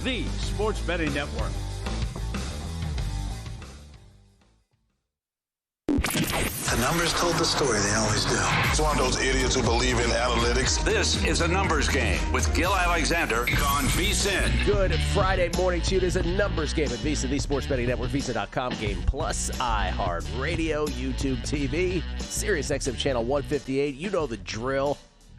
The Sports Betting Network. The numbers told the story, they always do. It's one of those idiots who believe in analytics. This is a numbers game with Gil Alexander on VSiN. Good Friday morning to you. It is a numbers game at VSiN, the Sports Betting Network, VSiN.com, Game Plus, iHeartRadio, YouTube TV, Sirius XM Channel 158. You know the drill.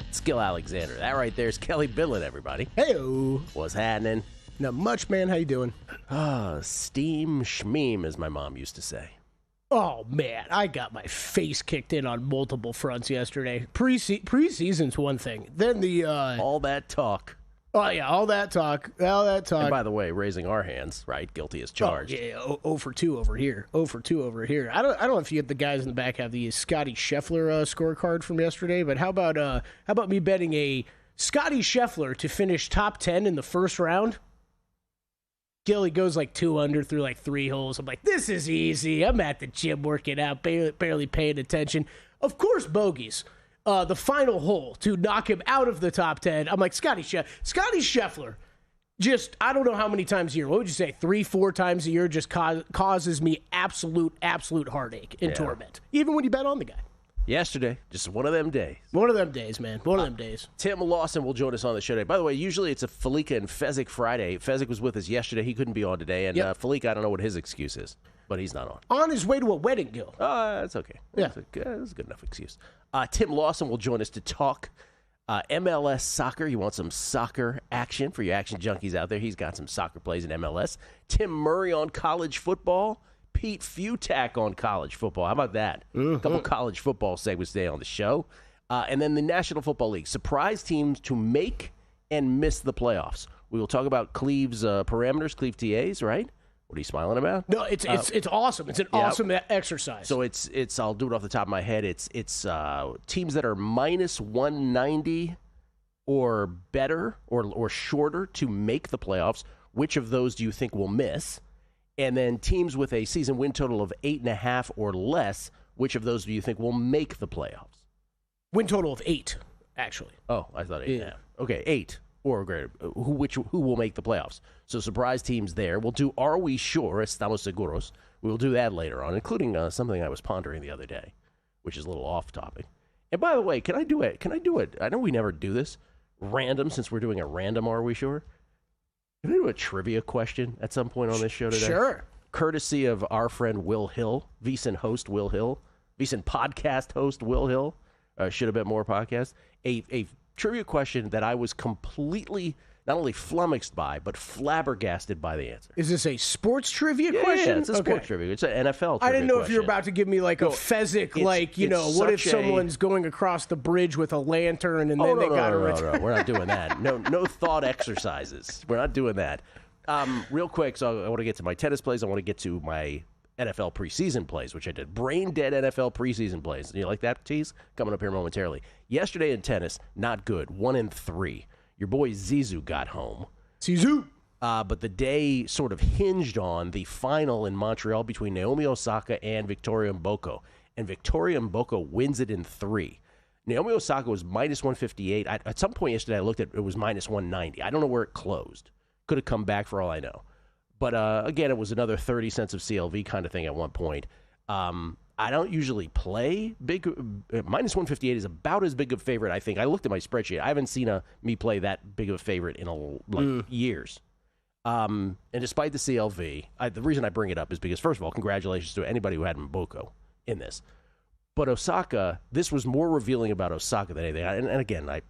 It's Gil Alexander. That right there is Kelly Billett, everybody. Hey-o. What's happening? Not much, man. How you doing? Steam schmeem, as my mom used to say. Oh, man. I got my face kicked in on multiple fronts yesterday. Preseason's one thing. Then the... all that talk. Oh, yeah. All that talk. And by the way, raising our hands, right? Guilty as charged. Oh, yeah. 0 for 2 over here. 0 for 2 over here. I don't know if you get the guys in the back have the Scotty Scheffler scorecard from yesterday, but how about me betting a Scotty Scheffler to finish top 10 in the first round? Gilly goes like 2 under through like 3 holes. I'm like, this is easy. I'm at the gym working out, barely paying attention. Of course, bogeys. The final hole to knock him out of the top 10. I'm like, Scotty Scheffler, just, I don't know how many times a year. What would you say? 3-4 times a year just causes me absolute heartache and torment. Even when you bet on the guy. Yesterday, just one of them days. One of them days, man. One of them days. Tim Lawson will join us on the show today. By the way, usually it's a Felica and Fezzik Friday. Fezzik was with us yesterday. He couldn't be on today. And Felica, I don't know what his excuse is, but he's not on. On his way to a wedding, Gil. That's okay. Yeah. That's a good enough excuse. Tim Lawson will join us to talk MLS soccer. You want some soccer action for your action junkies out there? He's got some soccer plays in MLS. Tim Murray on college football. Pete Futak on college football. How about that? A couple college football segments today on the show. And then the National Football League. Surprise teams to make and miss the playoffs. We will talk about Cleve's parameters, Cleve TAs, right? What are you smiling about? No, it's awesome. It's an awesome exercise. So it's I'll do it off the top of my head. It's teams that are minus 190 or better or shorter to make the playoffs. Which of those do you think will miss? And then teams with a season win total of 8.5 or less, which of those do you think will make the playoffs? Win total of 8, actually. Oh, I thought 8.5. Okay, 8 or greater. Who will make the playoffs? So surprise teams there. We'll do Are We Sure? Estamos Seguros. We will do that later on, including something I was pondering the other day, which is a little off topic. And by the way, can I do it? I know we never do this. Random, since we're doing a random Are We Sure? Can I do a trivia question at some point on this show today? Sure. Courtesy of our friend Will Hill, VSiN host Will Hill, VSiN podcast host Will Hill, Should Have Bet More podcast. A trivia question that I was completely not only flummoxed by, but flabbergasted by the answer. Is this a sports trivia question? Yeah, it's a sports trivia. It's an NFL trivia I didn't know question. if you were about to give me like a Fezzik, what if someone's going across the bridge with a lantern and then they got to return? No, we're not doing that. No thought exercises. We're not doing that. Real quick, so I want to get to my tennis plays. I want to get to my NFL preseason plays, which I did. Brain dead NFL preseason plays. You like that, tease? Coming up here momentarily. Yesterday in tennis, not good. 1-3. Your boy Zizou got home. Zizou. But the day sort of hinged on the final in Montreal between Naomi Osaka and Victoria Mboko. And Victoria Mboko wins it in 3. Naomi Osaka was minus 158. At some point yesterday, I looked at it was minus 190. I don't know where it closed. Could have come back for all I know. But again, it was another 30 cents of CLV kind of thing at one point. I don't usually play big. Minus 158 is about as big of a favorite, I think. I looked at my spreadsheet. I haven't seen me play that big of a favorite in years. And despite the CLV, the reason I bring it up is because, first of all, congratulations to anybody who had Mboko in this. But Osaka, this was more revealing about Osaka than anything. And again, I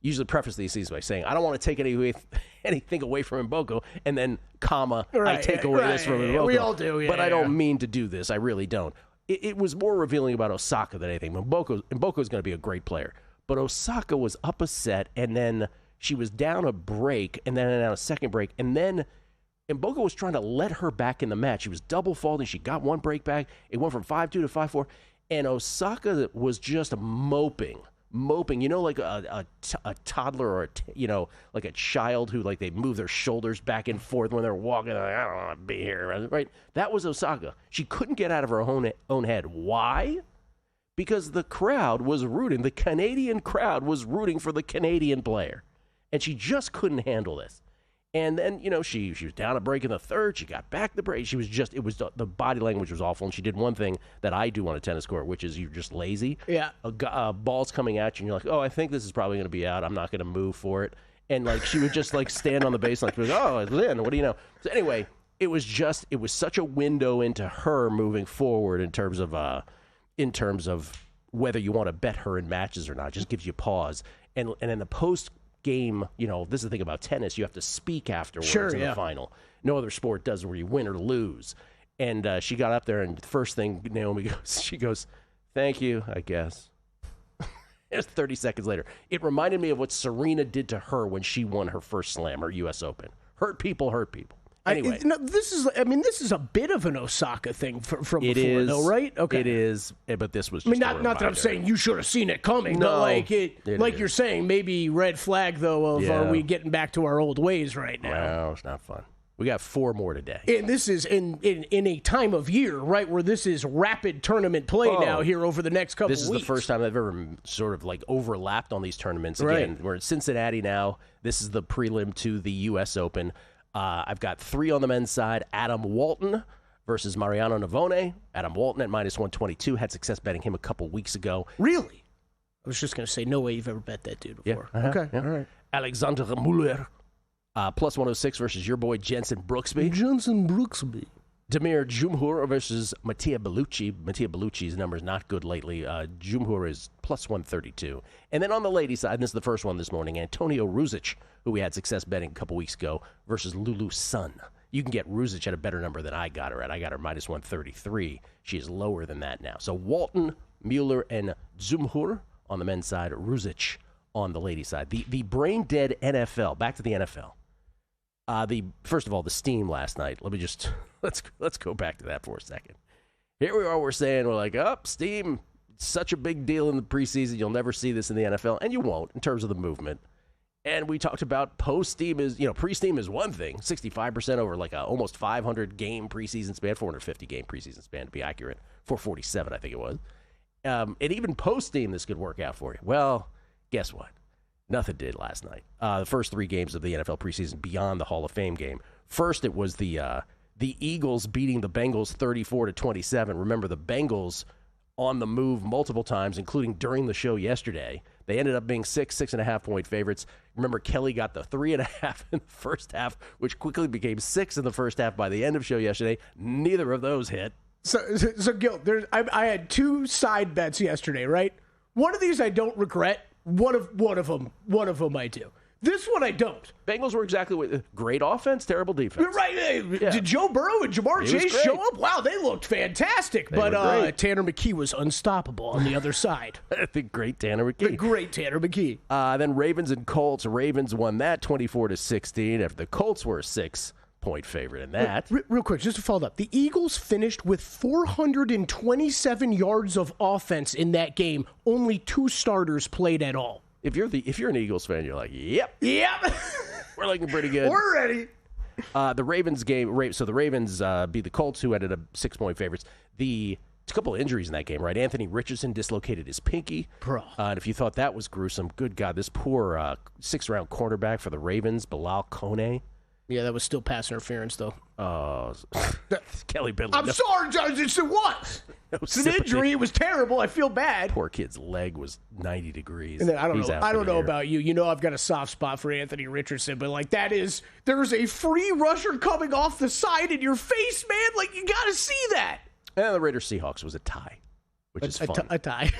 usually preface these things by saying, I don't want to take anything away from Mboko, and then, I take away this from Mboko. We all do, yeah. But I don't mean to do this. I really don't. It was more revealing about Osaka than anything. Mboko is going to be a great player. But Osaka was up a set, and then she was down a break, and then down a second break, and then Mboko was trying to let her back in the match. She was double faulting. She got one break back. It went from 5-2 to 5-4, and Osaka was just moping, like a toddler or like a child who like they move their shoulders back and forth when they're walking. Like, I don't want to be here, right? That was Osaka. She couldn't get out of her own head. Why? Because the crowd was rooting. The Canadian crowd was rooting for the Canadian player, and she just couldn't handle this. And then, she was down a break in the third. She got back the break. The body language was awful. And she did one thing that I do on a tennis court, which is you're just lazy. Yeah. A ball's coming at you, and you're like, oh, I think this is probably going to be out. I'm not going to move for it. And, she would just, stand on the base like, oh, Lynn, what do you know? So, anyway, it was such a window into her moving forward in terms of whether you want to bet her in matches or not. It just gives you pause. And in the post game, this is the thing about tennis. You have to speak afterwards in the final. No other sport does where you win or lose. And she got up there, and the first thing Naomi goes, thank you, I guess. It was 30 seconds later. It reminded me of what Serena did to her when she won her first slam, her U.S. Open. Hurt people. Anyway. This is a bit of an Osaka thing from before, though, right? Okay. It is, but this was just not that I'm saying you should have seen it coming, no, but you're saying, maybe red flag, though, of are we getting back to our old ways right now? No, it's not fun. We got 4 more today. And this is in a time of year, right, where this is rapid tournament play now here over the next couple of weeks. This is the first time I've ever sort of overlapped on these tournaments again. Right. We're in Cincinnati now. This is the prelim to the U.S. Open. I've got 3 on the men's side. Adam Walton versus Mariano Navone. Adam Walton at -122. Had success betting him a couple weeks ago. Really? I was just going to say, no way you've ever bet that dude before. Yeah. Okay, all right. Alexander Muller. +106 versus your boy Jensen Brooksby. Damir Jumhur versus Mattia Bellucci. Mattia Bellucci's number's not good lately. Jumhur is +132. And then on the ladies' side, and this is the first one this morning, Antonio Ruzic, who we had success betting a couple weeks ago, versus Lulu Sun. You can get Ruzic at a better number than I got her at. I got her -133. She is lower than that now. So Walton, Mueller, and Jumhur on the men's side. Ruzic on the ladies' side. The brain-dead NFL. Back to the NFL. First of all, the steam last night. Let me just let's go back to that for a second. Here we are. We're saying steam. Such a big deal in the preseason. You'll never see this in the NFL, and you won't in terms of the movement. And we talked about post-steam is pre-steam is one thing. 65% over a almost 500 game preseason span, 450 game preseason span to be accurate. 447, I think it was. And even post-steam, this could work out for you. Well, guess what? Nothing did last night. The first 3 games of the NFL preseason beyond the Hall of Fame game. First, it was the Eagles beating the Bengals 34-27. Remember, the Bengals on the move multiple times, including during the show yesterday. They ended up being 6.5 point favorites. Remember, Kelly got the 3.5 in the first half, which quickly became 6 in the first half by the end of show yesterday. Neither of those hit. So Gil, I had 2 side bets yesterday, right? One of these I don't regret. One of them I do. This one I don't. Bengals were exactly what great offense, terrible defense. You're right. Did Joe Burrow and Jamar Chase show up? Wow, they looked fantastic. But Tanner McKee was unstoppable on the other side. The great Tanner McKee. The great Tanner McKee. Then Ravens and Colts. Ravens won that 24-16 after the Colts were a 6-point favorite in that. Real quick, just to follow up. The Eagles finished with 427 yards of offense in that game. Only 2 starters played at all. If you're an Eagles fan, you're like, yep. We're looking pretty good. We're ready. The Ravens game, so the Ravens beat the Colts, who ended up 6-point favorites. A couple of injuries in that game, right? Anthony Richardson dislocated his pinky. And if you thought that was gruesome, good God, this poor 6th-round cornerback for the Ravens, Bilal Kone. Yeah, that was still pass interference, though. Kelly Bidley. I'm sorry, Judge. It was. It's an injury. It was terrible. I feel bad. Poor kid's leg was 90 degrees. And then, I don't know about you. You know I've got a soft spot for Anthony Richardson, but there's a free rusher coming off the side in your face, man. You got to see that. And the Raiders-Seahawks was a tie, which is fun. A tie.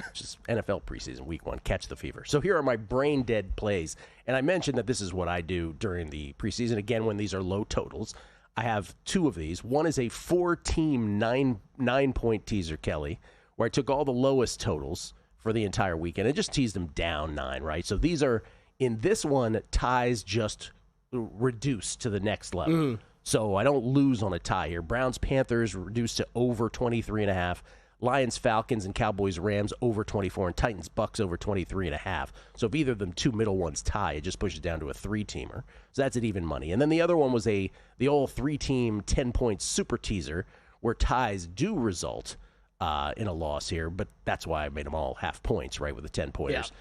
Which is NFL preseason, week 1, catch the fever. So here are my brain-dead plays. And I mentioned that this is what I do during the preseason. Again, when these are low totals, I have 2 of these. One is a 4-team 9-point teaser, Kelly, where I took all the lowest totals for the entire weekend and just teased them down 9, right? So these are, in this one, ties just reduced to the next level. So I don't lose on a tie here. Browns-Panthers reduced to over 23.5. Lions-Falcons and Cowboys-Rams over 24, and Titans-Bucks over 23.5. So if either of them 2 middle ones tie, it just pushes down to a 3-teamer. So that's at even money. And then the other one was the old 3-team 10-point super teaser where ties do result in a loss here, but that's why I made them all half points, right, with the 10-pointers.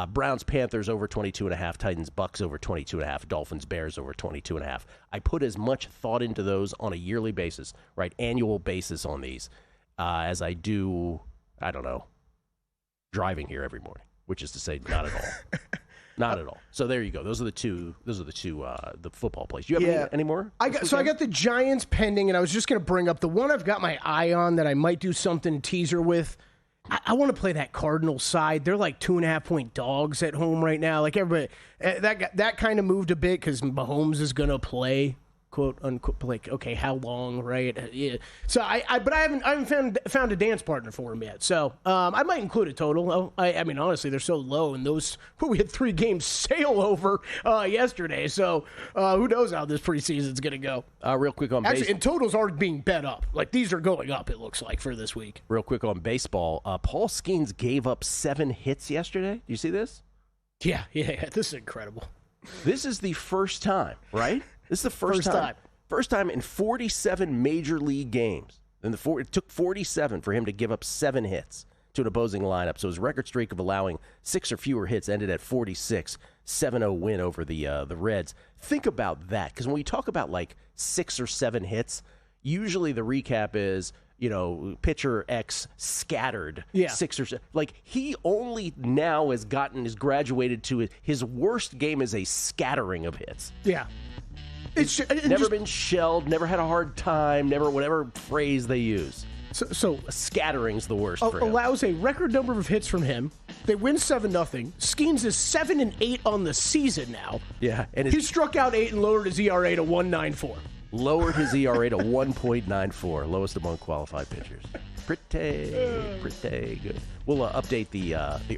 Browns, Panthers over 22.5, Titans, Bucks over 22.5, Dolphins, Bears over 22.5. I put as much thought into those on a yearly basis, right, annual basis on these, as I do, I don't know, driving here every morning, which is to say, not at all. Not at all. So there you go. Those are the two. The football plays. Do you have any more? I got the Giants pending, and I was just going to bring up the one I've got my eye on that I might do something teaser with. I want to play that Cardinals side. They're like 2.5-point dogs at home right now. Like everybody, that kind of moved a bit because Mahomes is going to play. Quote unquote, like, okay, how long, right? Yeah. So I haven't found a dance partner for him yet. So I might include a total. I mean, honestly, they're so low, and we had 3 games sail over yesterday. So who knows how this preseason's going to go? Real quick on baseball. And totals are being bet up. Like these are going up. It looks like for this week. Real quick on baseball. Paul Skeens gave up 7 hits yesterday. Do you see this? Yeah. This is incredible. This is the first time, right? This is the first time. First time in 47 major league games. And it took 47 for him to give up 7 hits to an opposing lineup. So his record streak of allowing 6 or fewer hits ended at 46, 7-0 win over the Reds. Think about that, because when we talk about like 6 or 7 hits, usually the recap is, pitcher X scattered 6 or 7. Like, he only now is graduated to his worst game is a scattering of hits. Yeah. It's never been shelled, never had a hard time, never whatever phrase they use. So scattering's the worst for him. Allows a record number of hits from him. They win 7-0. Skeens is 7-8 on the season now. Yeah, and he struck out 8 and lowered his ERA to 1.94. Lowered his ERA to 1.94, lowest among qualified pitchers. Pretty good. We'll update the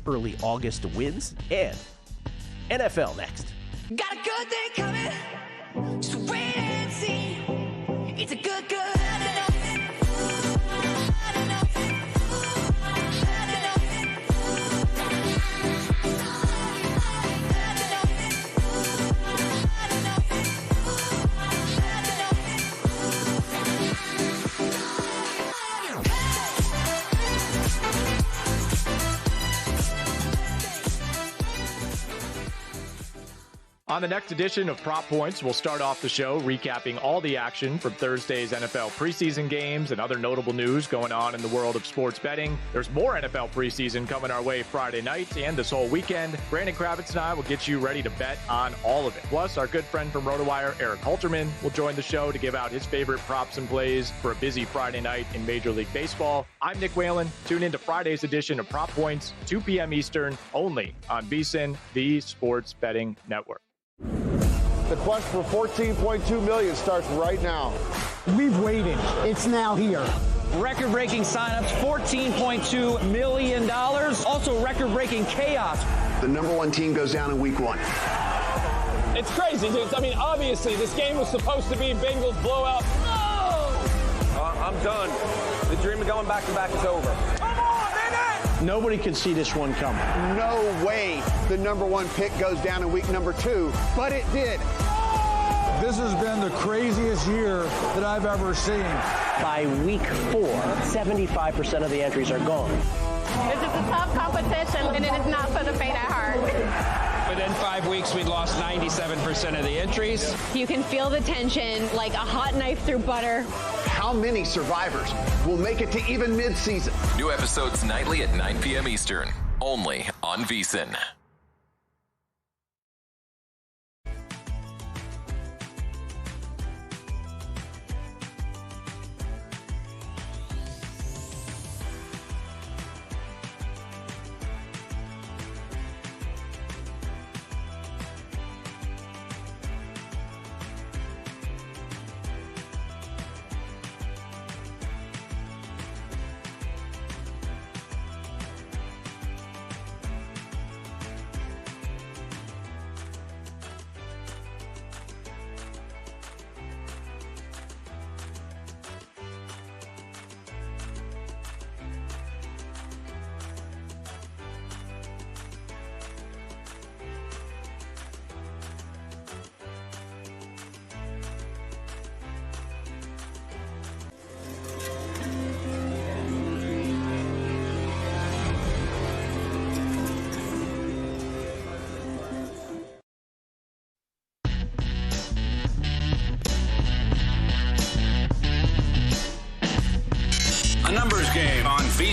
early August wins and NFL next. Got a good day coming. Just wait and see. It's a good. On the next edition of Prop Points, we'll start off the show recapping all the action from Thursday's NFL preseason games and other notable news going on in the world of sports betting. There's more NFL preseason coming our way Friday night and this whole weekend. Brandon Kravitz and I will get you ready to bet on all of it. Plus, our good friend from RotoWire, Eric Halterman, will join the show to give out his favorite props and plays for a busy Friday night in Major League Baseball. I'm Nick Whalen. Tune into Friday's edition of Prop Points, 2 p.m. Eastern, only on VSiN, the Sports Betting Network. The quest for $14.2 million starts right now. We've waited. It's now here. Record-breaking signups, $14.2 million. Also record-breaking chaos. The number 1 team goes down in week 1. It's crazy, dude. I mean, obviously, this game was supposed to be Bengals blowout. No! I'm done. The dream of going back-to-back is over. Come on, baby! Nobody could see this one coming. No way the number 1 pick goes down in week number 2, but it did. This has been the craziest year that I've ever seen. By week 4, 75% of the entries are gone. This is a tough competition, and it is not for the faint at heart. Within 5 weeks, we lost 97% of the entries. You can feel the tension like a hot knife through butter. How many survivors will make it to even mid-season? New episodes nightly at 9 p.m. Eastern, only on VSiN.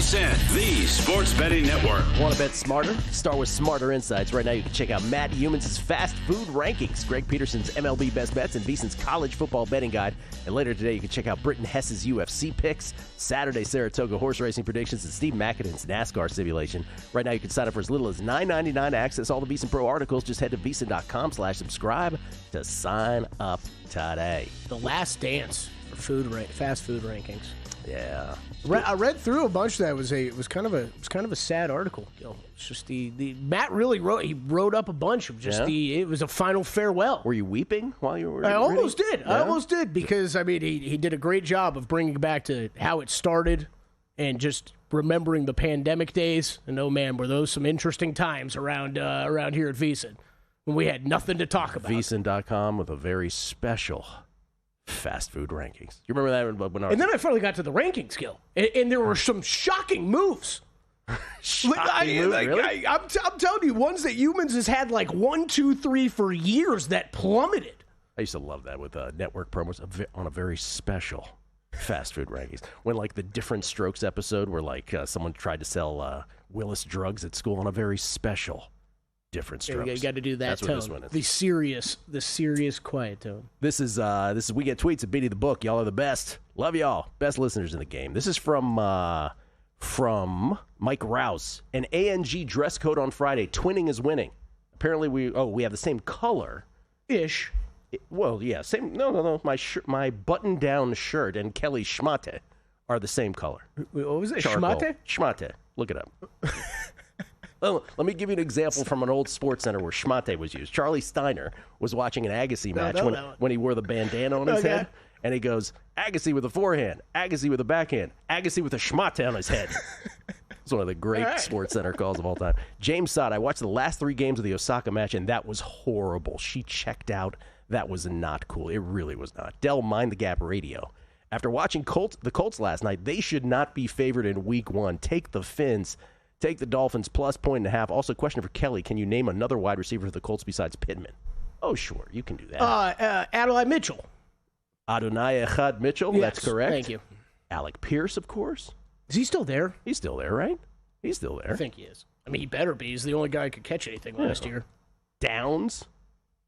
VSiN, the Sports Betting Network. Want to bet smarter? Start with smarter insights. Right now, you can check out Matt Humans' fast food rankings, Greg Peterson's MLB best bets, and VSiN's college football betting guide. And later today, you can check out Britton Hess's UFC picks, Saturday Saratoga horse racing predictions, and Steve McAdam's NASCAR simulation. Right now, you can sign up for as little as $9.99 to access all the VSiN Pro articles. Just head to VSiN.com/subscribe to sign up today. The last dance for fast food rankings. Yeah, I read through a bunch of that. It was kind of a sad article. It's just the Matt really wrote up a bunch of just it was a final farewell. Were you weeping while you were? I almost did. Yeah? I almost did because he did a great job of bringing back to how it started and just remembering the pandemic days. And oh man, were those some interesting times around here at VSiN when we had nothing to talk about. VSiN.com with a very special fast food rankings. You remember that when I was... And then I finally got to the rankings skill, and there were some shocking moves. Really? I'm telling you, ones that Humans has had like 1, 2, 3 for years that plummeted. I used to love that with network promos on a very special fast food rankings. When like the Different Strokes episode where like someone tried to sell Willis drugs at school on a very special Different Strokes. You got to do that. That's tone. What this one is. The serious quiet tone. This is We Get Tweets at Beatty the Book. Y'all are the best. Love y'all. Best listeners in the game. This is from Mike Rouse. An ANG dress code on Friday. Twinning is winning. Apparently we have the same color. Ish. Well, yeah, same. No. My button-down shirt and Kelly Schmate are the same color. What was it? Charcoal. Schmate. Look it up. Let me give you an example from an old sports center where Schmate was used. Charlie Steiner was watching an Agassi match when he wore the bandana on his head, and he goes, Agassi with a forehand, Agassi with a backhand, Agassi with a Schmate on his head. It's one of the great sports center calls of all time. James Sott, I watched the last 3 games of the Osaka match, and that was horrible. She checked out. That was not cool. It really was not. Dell, Mind the Gap Radio. After watching the Colts last night, they should not be favored in week 1. Take the Fins. Take the Dolphins plus 1.5. Also, question for Kelly. Can you name another wide receiver for the Colts besides Pittman? Oh, sure. You can do that. Adonai Mitchell. Adonai Echad Mitchell. Yes, that's correct. Thank you. Alec Pierce, of course. Is he still there? He's still there, right? He's still there. I think he is. I mean, he better be. He's the only guy who could catch anything last year. Downs.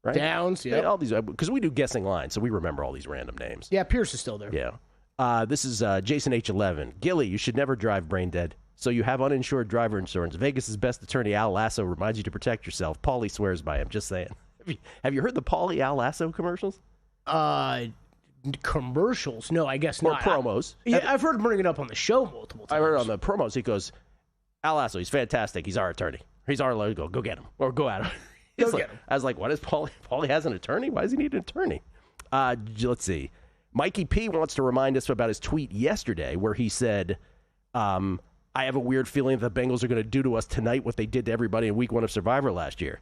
Right? Downs, yeah. All these, because we do guessing lines, so we remember all these random names. Yeah, Pierce is still there. Yeah. This is Jason H11. Gilly, you should never drive brain dead. So you have uninsured driver insurance. Vegas' best attorney, Al Lasso, reminds you to protect yourself. Paulie swears by him. Just saying. Have you heard the Paulie Al Lasso commercials? Commercials? No, I guess or not. Or promos. I've heard him bring it up on the show multiple times. I heard it on the promos. He goes, Al Lasso, he's fantastic. He's our attorney. He's our logo. Go get him. Or go at him. Go get him. I was like, what is Paulie? Paulie has an attorney? Why does he need an attorney? Let's see. Mikey P wants to remind us about his tweet yesterday where he said, I have a weird feeling that the Bengals are going to do to us tonight what they did to everybody in week 1 of Survivor last year.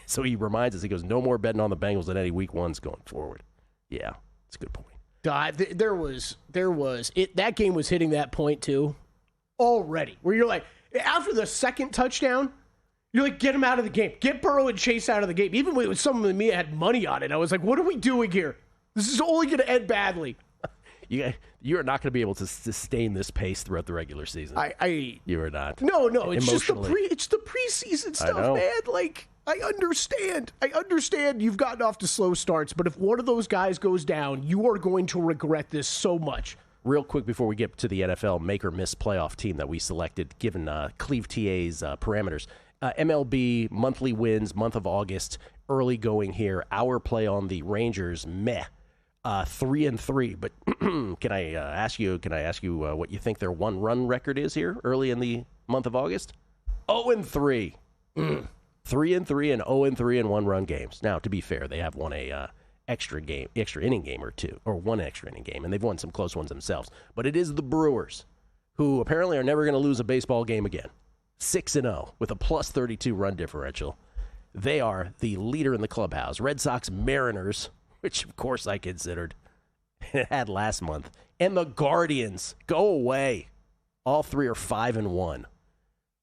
So he reminds us, he goes, no more betting on the Bengals than any week 1s going forward. Yeah, that's a good point. That game was hitting that point too already where you're like, after the second touchdown, you're like, get him out of the game. Get Burrow and Chase out of the game. Even when some of me had money on it, I was like, what are we doing here? This is only going to end badly. You are not going to be able to sustain this pace throughout the regular season. You are not. No, it's just the preseason stuff, man. Like, I understand you've gotten off to slow starts, but if one of those guys goes down, you are going to regret this so much. Real quick before we get to the NFL make or miss playoff team that we selected, given Cleve TA's parameters. MLB monthly wins, month of August, early going here. Our play on the Rangers, meh. 3-3, but can I ask you what you think their 1-run record is here early in the month of August? 0-3. 3-3 and 0-3 in 1-run games. Now, to be fair, they have won a extra inning game or two, or one extra inning game, and they've won some close ones themselves. But it is the Brewers, who apparently are never going to lose a baseball game again. 6-0 with a plus 32 run differential. They are the leader in the clubhouse. Red Sox, Mariners, which of course I considered, and it had last month, and the Guardians. Go away. All 3 are 5-1.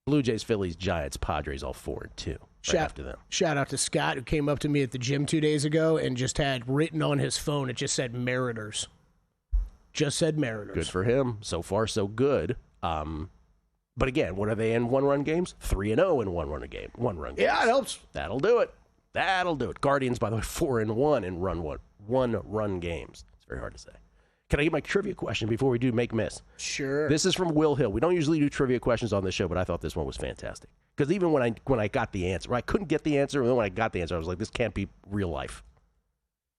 Blue Jays, Phillies, Giants, Padres, all 4-2. After them. Shout out to Scott, who came up to me at the gym 2 days ago and just had written on his phone, it just said Mariners. Just said Mariners. Good for him. So far, so good. But again, what are they in one-run games? 3-0 in one-run games. Yeah, it helps. That'll do it. Guardians, by the way, 4-1 in one-run games. It's very hard to say. Can I get my trivia question before we do Make Miss? Sure. This is from Will Hill. We don't usually do trivia questions on this show, but I thought this one was fantastic. Because even when I got the answer, I couldn't get the answer, and then when I got the answer, I was like, this can't be real life.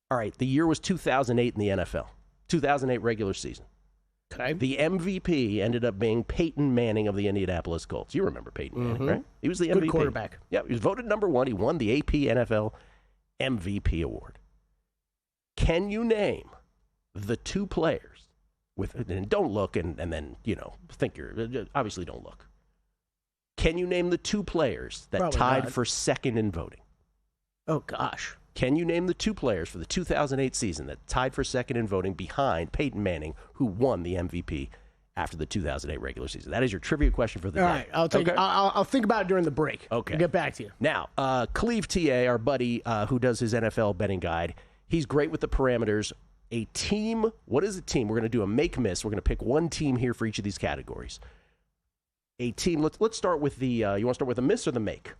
All right, the year was 2008 in the NFL. 2008 regular season. Okay. The MVP ended up being Peyton Manning of the Indianapolis Colts. You remember Peyton Manning, right? He was the MVP. Good quarterback. Yeah, he was voted number 1. He won the AP NFL MVP award. Can you name the two players and don't look and then, think obviously don't look. Can you name the two players that Probably tied not. for second in voting? Oh, gosh. Can you name the two players for the 2008 season that tied for second in voting behind Peyton Manning, who won the MVP after the 2008 regular season? That is your trivia question for the day. All right, I'll think about it during the break. Okay. I'll get back to you. Now, Cleve TA, our buddy who does his NFL betting guide, he's great with the parameters. A team, what is a team? We're going to do a make miss. We're going to pick one team here for each of these categories. A team, let's start with the, you want to start with the miss or the make?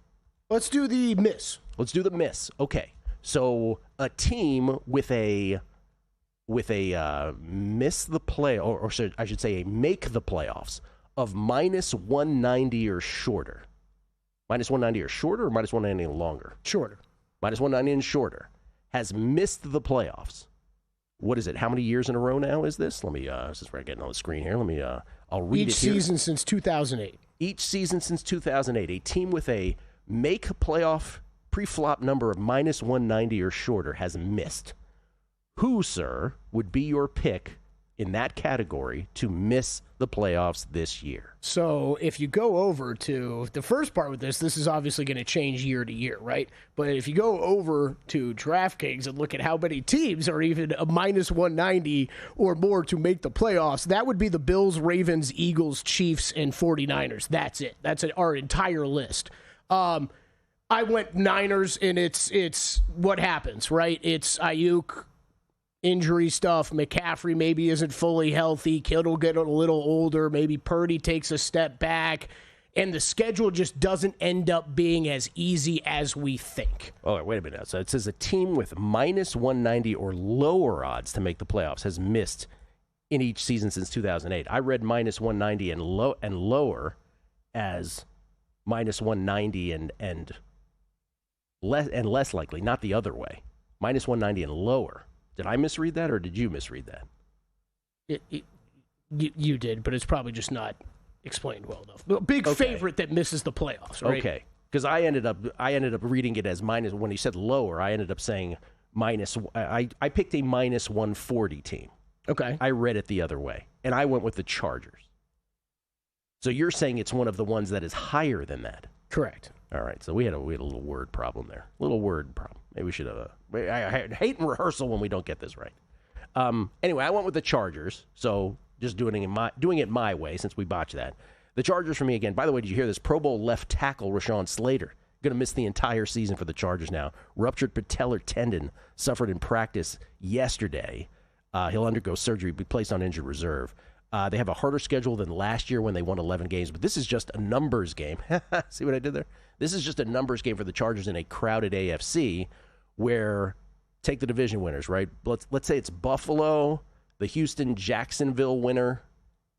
Let's do the miss. Let's do the miss. Okay. So a team with a miss the play, or I should say a make the playoffs of minus 190 or shorter. Minus 190 or shorter, or minus 190 and longer? Shorter. Minus 190 and shorter has missed the playoffs. What is it? How many years in a row now is this? Let me, since we're getting on the screen here, let me, I'll read Each it here. season since 2008. Each season since 2008. A team with a make playoff pre-flop number of minus 190 or shorter has missed. Who, sir, would be your pick in that category to miss the playoffs this year? So if you go over to the first part with this is obviously going to change year to year, right? But if you go over to DraftKings and look at how many teams are even a minus 190 or more to make the playoffs, that would be the Bills, Ravens, Eagles, Chiefs, and 49ers. That's it. That's our entire list. I went Niners, and it's what happens, right? It's Ayuk, injury stuff. McCaffrey maybe isn't fully healthy. Kittle get a little older. Maybe Purdy takes a step back. And the schedule just doesn't end up being as easy as we think. Oh, wait a minute. So it says a team with minus 190 or lower odds to make the playoffs has missed in each season since 2008. I read minus 190 and lower as minus 190 and less likely, not the other way. Minus 190 and lower. Did I misread that, or did you misread that? You did, but it's probably just not explained well enough. Big favorite that misses the playoffs, right? Okay, because I ended up reading it as minus. When he said lower, I ended up saying minus. I picked a minus 140 team. Okay, I read it the other way, and I went with the Chargers. So you're saying it's one of the ones that is higher than that? Correct. All right, so we had a little word problem there. Maybe we should have. I hate in rehearsal when we don't get this right. Anyway, I went with the Chargers. So just doing it my way since we botched that. The Chargers for me again. By the way, did you hear this? Pro Bowl left tackle Rashawn Slater going to miss the entire season for the Chargers now. Ruptured patellar tendon suffered in practice yesterday. He'll undergo surgery, be placed on injured reserve. They have a harder schedule than last year when they won 11 games, but this is just a numbers game. See what I did there? This is just a numbers game for the Chargers in a crowded AFC where, take the division winners, right? Let's say it's Buffalo, the Houston-Jacksonville winner,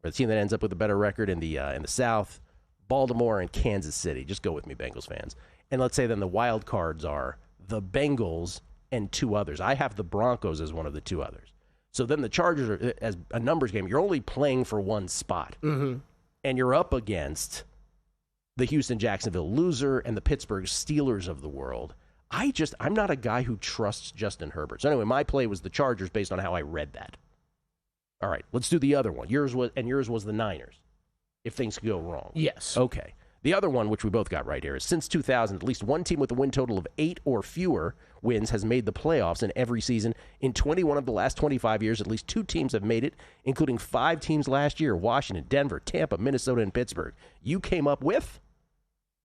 or the team that ends up with a better record in the South, Baltimore, and Kansas City. Just go with me, Bengals fans. And let's say then the wild cards are the Bengals and two others. I have the Broncos as one of the two others. So then the Chargers are, as a numbers game, you're only playing for one spot. Mm-hmm. And you're up against the Houston-Jacksonville loser and the Pittsburgh Steelers of the world. I'm not a guy who trusts Justin Herbert. So anyway, my play was the Chargers based on how I read that. All right, let's do the other one. Yours was the Niners, if things could go wrong. Yes. Okay. The other one, which we both got right here, is since 2000, at least one team with a win total of 8 or fewer wins has made the playoffs in every season. In 21 of the last 25 years, at least 2 teams have made it, including 5 teams last year: Washington, Denver, Tampa, Minnesota, and Pittsburgh. You came up with?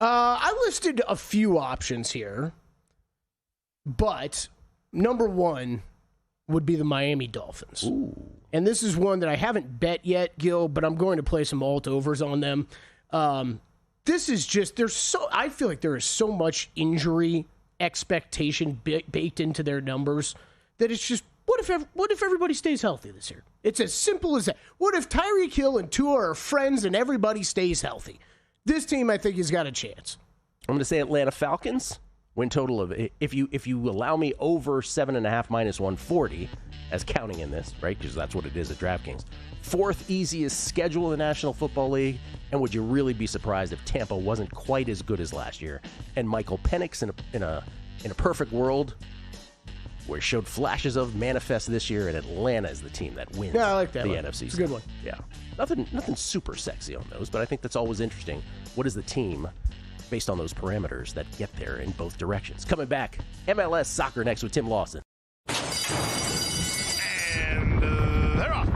I listed a few options here, but number one would be the Miami Dolphins. Ooh. And this is one that I haven't bet yet, Gil, but I'm going to play some alt overs on them. This is just, I feel like there is so much injury expectation baked into their numbers that it's just, what if everybody stays healthy this year? It's as simple as that. What if Tyreek Hill and Tua are friends and everybody stays healthy? This team, I think, has got a chance. I'm going to say Atlanta Falcons. Win total of, if you allow me over 7.5 minus 140, as counting in this, right? Because that's what it is at DraftKings. 4th easiest schedule in the National Football League. And would you really be surprised if Tampa wasn't quite as good as last year? And Michael Penix in a perfect world, where he showed flashes of manifest this year, and Atlanta is the team that wins. Yeah, I like that the one. NFC. It's a good one. Yeah, nothing super sexy on those, but I think that's always interesting. What is the team based on those parameters that get there in both directions? Coming back, MLS soccer next with Tim Lawson. And they're off.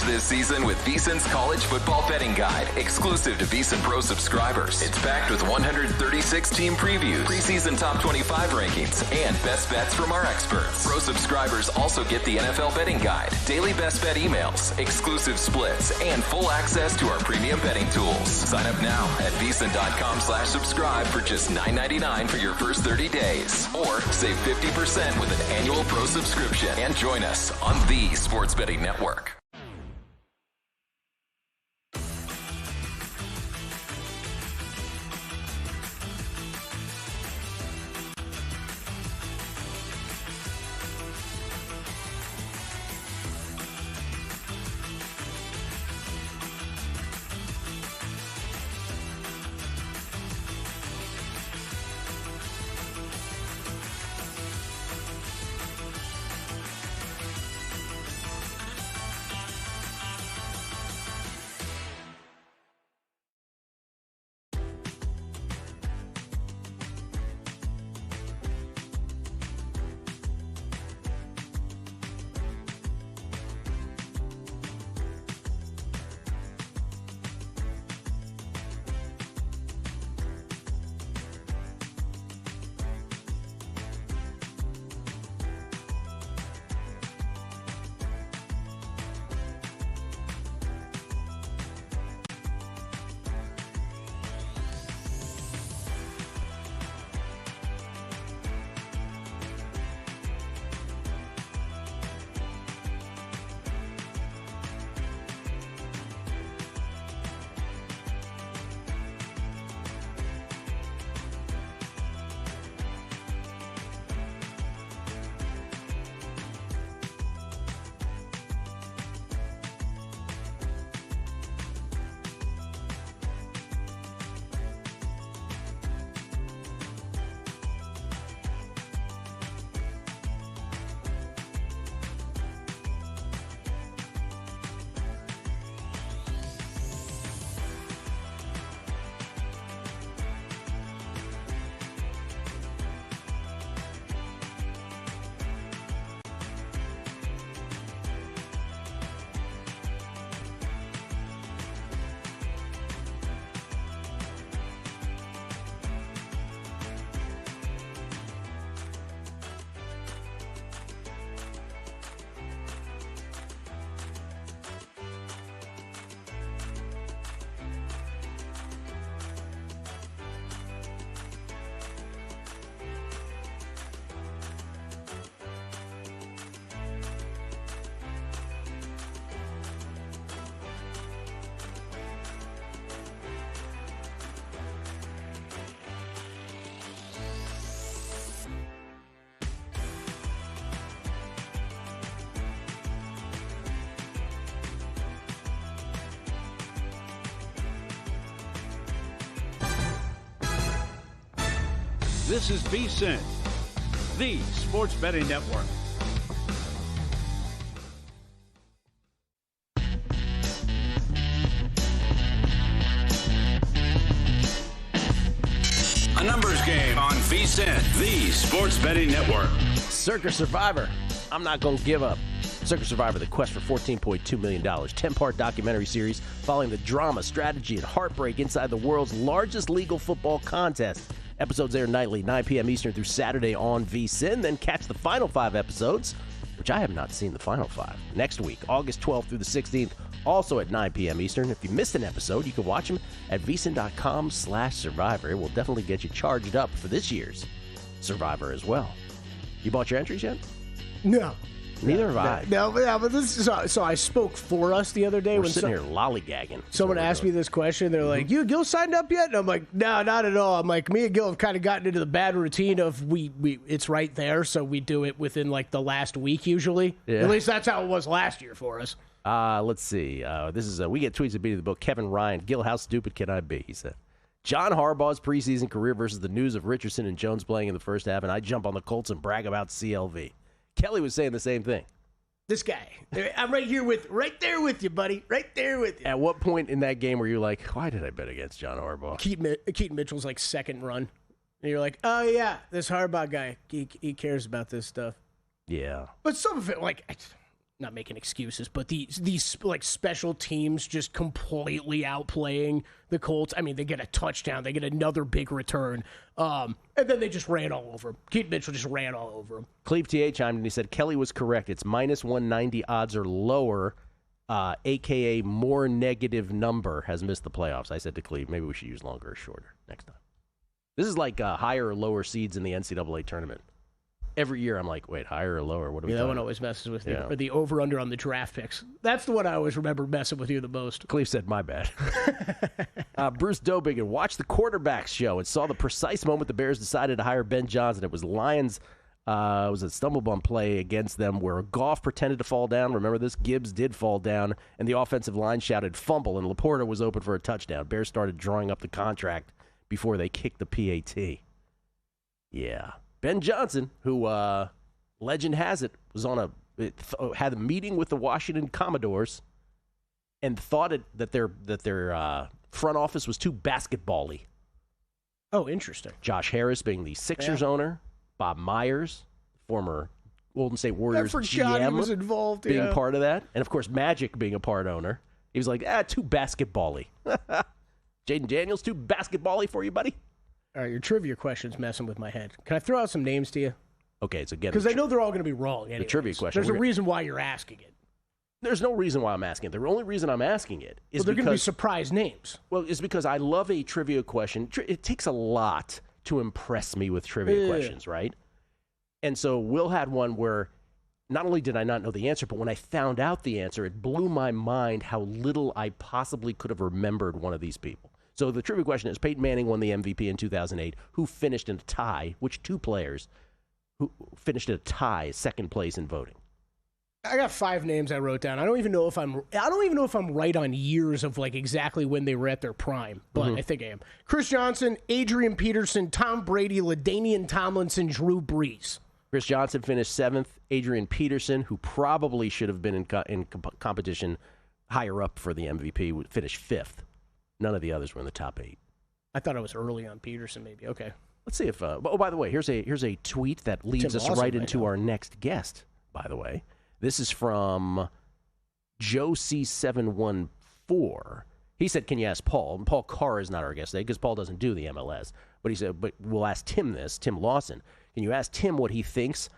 This season with VSiN's College Football Betting Guide, exclusive to VSiN Pro subscribers. It's packed with 136 team previews, preseason top 25 rankings, and best bets from our experts. Pro subscribers also get the NFL Betting Guide, daily best bet emails, exclusive splits, and full access to our premium betting tools. Sign up now at VSiN.com/subscribe for just $9.99 for your first 30 days. Or save 50% with an annual Pro subscription. And join us on the Sports Betting Network. This is VSiN, the Sports Betting Network. A numbers game on VSiN. VSiN, the Sports Betting Network. Circa Survivor. I'm not going to give up. Circa Survivor, the quest for $14.2 million. 10-part documentary series following the drama, strategy, and heartbreak inside the world's largest legal football contest. Episodes air nightly, 9 p.m. Eastern through Saturday on VSiN. Then catch the final 5 episodes, which I have not seen the final 5, next week, August 12th through the 16th, also at 9 p.m. Eastern. If you missed an episode, you can watch them at VSiN.com/Survivor. It will definitely get you charged up for this year's Survivor as well. You bought your entries yet? No. Neither have I. No, but this is so I spoke for us the other day. We're sitting here lollygagging. Someone asked me this question. They're like, "You Gil signed up yet?" And I'm like, "No, not at all." I'm like, me and Gil have kind of gotten into the bad routine of we it's right there, so we do it within like the last week usually. Yeah. At least that's how it was last year for us. Let's see. This is we get tweets at beat of the book. Kevin Ryan, Gil, how stupid can I be? He said, John Harbaugh's preseason career versus the news of Richardson and Jones playing in the first half, and I jump on the Colts and brag about CLV. Kelly was saying the same thing. This guy, I'm right there with you, buddy. Right there with you. At what point in that game were you like, why did I bet against John Harbaugh? Keaton Mitchell's like second run. And you're like, oh, yeah, this Harbaugh guy, he cares about this stuff. Yeah. But some of it, like, not making excuses, but these like special teams just completely outplaying the Colts. I mean, they get a touchdown, they get another big return, and then they just ran all over him. Keaton Mitchell just ran all over him. Cleve T.A. chimed in and he said, Kelly was correct. It's minus 190 odds or lower, a.k.a. more negative number, has missed the playoffs. I said to Cleve, maybe we should use longer or shorter next time. This is like higher or lower seeds in the NCAA tournament. Every year I'm like, wait, higher or lower? What are we that one always messes with me. Or the over-under on the draft picks. That's the one I always remember messing with you the most. Cleve said, my bad. Bruce Dobigan watched the quarterbacks show and saw the precise moment the Bears decided to hire Ben Johnson. It was Lions. It was a stumble-bump play against them where Goff pretended to fall down. Remember this? Gibbs did fall down, and the offensive line shouted fumble, and Laporta was open for a touchdown. Bears started drawing up the contract before they kicked the PAT. Yeah. Ben Johnson, who legend has it, was had a meeting with the Washington Commodores and thought that their front office was too basketball-y. Oh, interesting. Josh Harris being the Sixers owner, Bob Myers, former Golden State Warriors GM, was involved, being part of that, and of course Magic being a part owner. He was like, too basketball-y. Jaden Daniels, too basketball-y for you, buddy? All right, your trivia question's messing with my head. Can I throw out some names to you? Okay, so again, because I know they're all going to be wrong. Anyways. The trivia question. There's a reason why you're asking it. There's no reason why I'm asking it. The only reason I'm asking it is they're going to be surprise names. Well, it's because I love a trivia question. It takes a lot to impress me with trivia questions, right? And so Will had one where not only did I not know the answer, but when I found out the answer, it blew my mind how little I possibly could have remembered one of these people. So the trivia question is, Peyton Manning won the MVP in 2008. Who finished in a tie? Which two players who finished in a tie, second place in voting? I got 5 names I wrote down. I don't even know if I'm right on years of like exactly when they were at their prime, but I think I am. Chris Johnson, Adrian Peterson, Tom Brady, LaDainian Tomlinson, Drew Brees. Chris Johnson finished 7th. Adrian Peterson, who probably should have been in competition higher up for the MVP, would finish 5th. None of the others were in the top 8. I thought I was early on Peterson, maybe. Okay. Let's see if. Oh, by the way, here's a tweet that leads us right into our next guest. By the way, this is from Joe C714. He said, "Can you ask Paul?" And Paul Carr is not our guest today because Paul doesn't do the MLS. But he said, "But we'll ask Tim this. Tim Lawson. Can you ask Tim what he thinks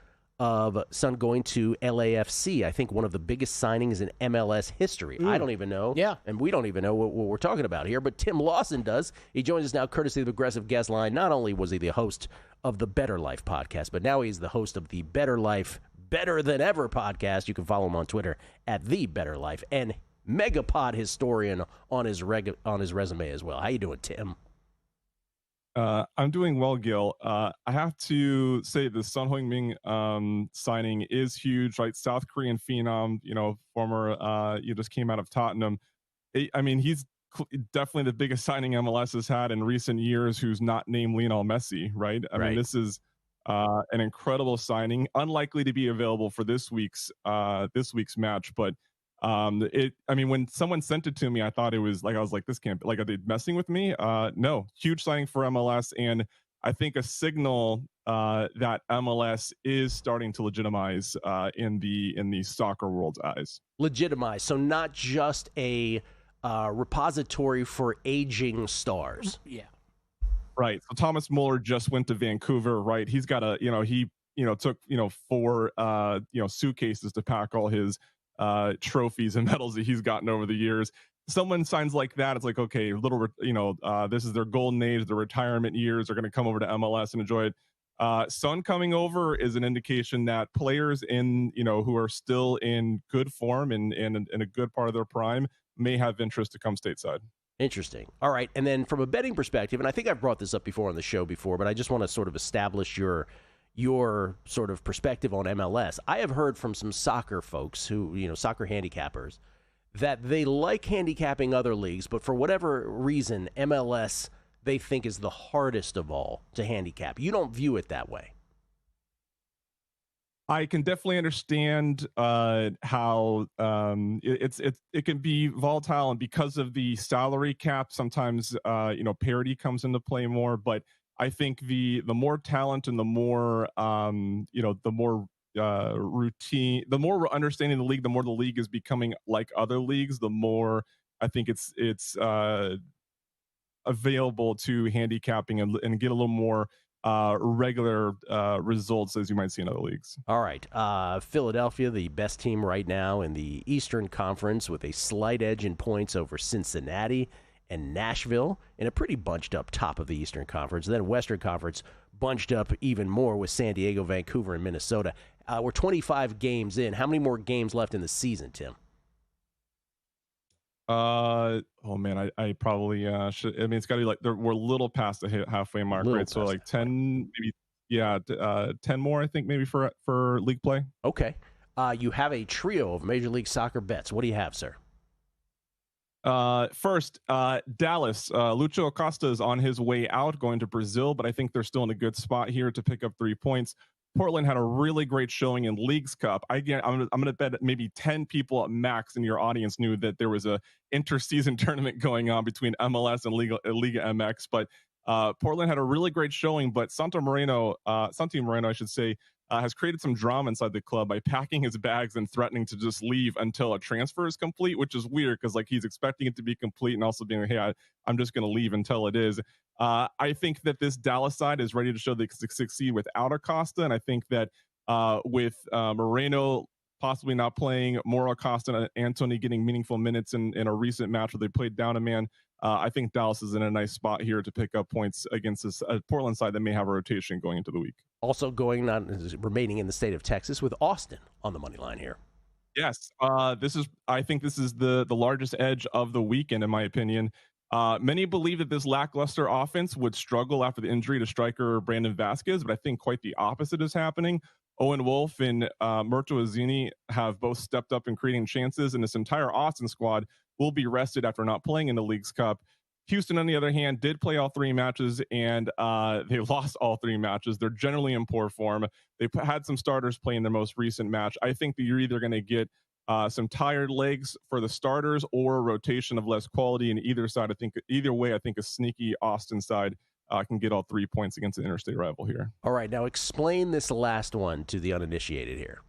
of Son going to LAFC? I think one of the biggest signings in MLS history." I don't even know. Yeah. And we don't even know what we're talking about here, but Tim Lawson does. He joins us now courtesy of the Aggressive Guest Line. Not only was he the host of the Better Life podcast, but now he's the host of the Better Life Better Than Ever podcast. You can follow him on Twitter at The Better Life, and Megapod historian on his resume as well. How you doing, Tim? I'm doing well, Gil. I have to say the Son Heung-min signing is huge, right? South Korean phenom, former, just came out of Tottenham. I mean, he's definitely the biggest signing MLS has had in recent years, who's not named Lionel Messi, right? I mean, this is an incredible signing, unlikely to be available for this week's match, but when someone sent it to me, I thought it was like, I was like, this can't be, like, are they messing with me? No, huge signing for MLS. And I think, a signal that MLS is starting to legitimize in the soccer world's eyes. Legitimize, so not just a repository for aging stars. Yeah. Right. So Thomas Muller just went to Vancouver, right? He's got a, he took, 4, suitcases to pack all his trophies and medals that he's gotten over the years. Someone signs like that, it's like, okay, this is their golden age, their retirement years are going to come over to MLS and enjoy it. Son coming over is an indication that players who are still in good form and in a good part of their prime may have interest to come stateside. Interesting. All right. And then from a betting perspective, and I think I've brought this up before on the show before, but I just want to sort of establish your sort of perspective on MLS. I have heard from some soccer folks who, soccer handicappers, that they like handicapping other leagues, but for whatever reason, MLS they think is the hardest of all to handicap. You don't view it that way. I can definitely understand how it can be volatile, and because of the salary cap, sometimes parity comes into play more. But I think the more talent and the more the more routine, the more we're understanding the league, the more the league is becoming like other leagues, the more I think it's available to handicapping and get a little more regular results as you might see in other leagues. All right. Philadelphia, the best team right now in the Eastern Conference, with a slight edge in points over Cincinnati and Nashville, in a pretty bunched up top of the Eastern Conference. And then Western Conference bunched up even more with San Diego, Vancouver, and Minnesota. We're 25 games in. How many more games left in the season, Tim? I probably should. I mean, it's got to be like we're a little past the halfway mark, right? So like 10, maybe 10 more, I think, maybe for league play. Okay. You have a trio of Major League Soccer bets. What do you have, sir? First, Dallas. Lucho Acosta is on his way out, going to Brazil, but I think they're still in a good spot here to pick up 3 points. Portland had a really great showing in Leagues Cup. I'm going to bet that maybe 10 people at max in your audience knew that there was a interseason tournament going on between MLS and Liga MX. But Portland had a really great showing. But Santi Moreno, I should say, has created some drama inside the club by packing his bags and threatening to just leave until a transfer is complete, which is weird because like he's expecting it to be complete and also being like, hey, I'm just going to leave until it is. I think that this Dallas side is ready to show they can succeed without Acosta, and I think that with Moreno possibly not playing, Moro Acosta and Antony getting meaningful minutes in a recent match where they played down a man, I think Dallas is in a nice spot here to pick up points against this Portland side that may have a rotation going into the week. Also remaining in the state of Texas with Austin on the money line here. Yes, I think this is the largest edge of the weekend, in my opinion. Many believe that this lackluster offense would struggle after the injury to striker Brandon Vasquez, but I think quite the opposite is happening. Owen Wolf and Murto Azzini have both stepped up in creating chances, and this entire Austin squad will be rested after not playing in the Leagues Cup. Houston, on the other hand, did play all 3 matches, and they lost all 3 matches. They're generally in poor form. They had some starters play in their most recent match. I think that you're either going to get some tired legs for the starters or a rotation of less quality in either side. I think either way, I think a sneaky Austin side can get all 3 points against an interstate rival here. All right, now explain this last one to the uninitiated here.